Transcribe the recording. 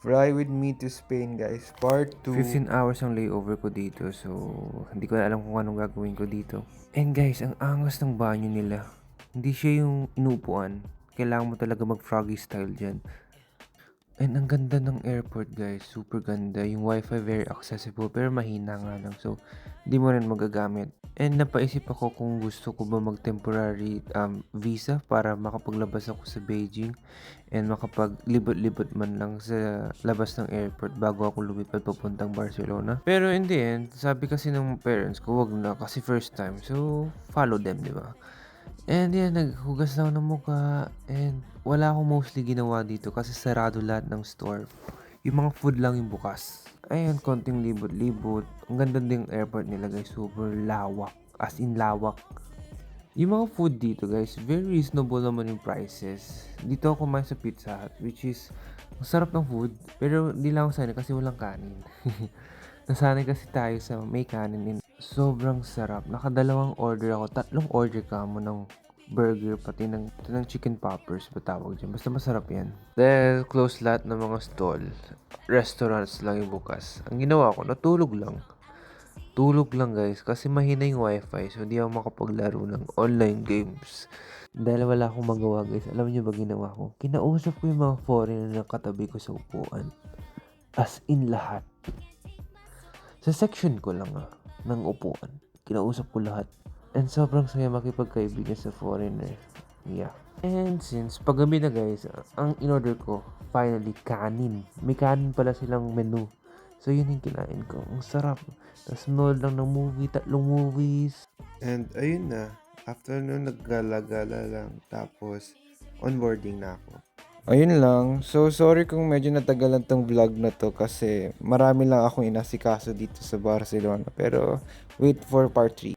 Fly with me to Spain, guys. Part 2. 15 hours ang layover ko dito, so hindi ko na alam kung anong gagawin ko dito. And guys, ang angas ng banyo nila. Hindi siya yung inuupuan. Kailangan mo talaga mag-froggy style dyan. And ang ganda ng airport, guys. Super ganda. Yung wifi very accessible pero mahina nga lang. So, hindi mo rin magagamit. And napaisip ako kung gusto ko ba mag-temporary visa para makapaglabas ako sa Beijing and makapaglibot-libot man lang sa labas ng airport bago ako lumipad papuntang Barcelona. Pero in the end, sabi kasi ng parents ko, wag na kasi first time. So, follow them, di ba? And yan, naghugas na ako ng mukha and wala akong mostly ginawa dito kasi sarado lahat ng store. Yung mga food lang yung bukas. Ayun, konting libot-libot. Ang ganda din yung airport nila guys, super lawak. As in lawak. Yung mga food dito guys, very reasonable naman yung prices. Dito ako kumain sa Pizza Hut, which is, ang sarap ng food. Pero hindi lang ako sanay kasi walang kanin. Nasanay kasi tayo sa may kanin din. Sobrang sarap. Nakadalawang order ako. 3 order ka mo ng burger, pati ng chicken poppers, ba tawag dyan. Basta masarap yan. Dahil close lahat ng mga stall, restaurants lang yung bukas. Ang ginawa ko, natulog lang. Tulog lang guys, kasi mahina yung wifi, so hindi ako makapaglaro ng online games. Dahil wala akong magawa guys, alam niyo ba ginawa ko? Kinausap ko yung mga foreigner na katabi ko sa upuan. As in lahat. Sa section ko lang ng upuan. Kinausap ko lahat. And sobrang saya makipagkaibigan sa foreigner. Yeah. And since paggabi na guys, ang in-order ko, finally, kanin. May kanin pala silang menu. So yun yung kinain ko. Ang sarap. Tapos nanood lang ng movie, 3 movies. And ayun na. After nun, naggala-gala lang. Tapos, onboarding na ako. Ayun lang. So, sorry kung medyo natagalan tong vlog na to kasi marami lang akong inasikaso dito sa Barcelona. Pero, wait for part 3.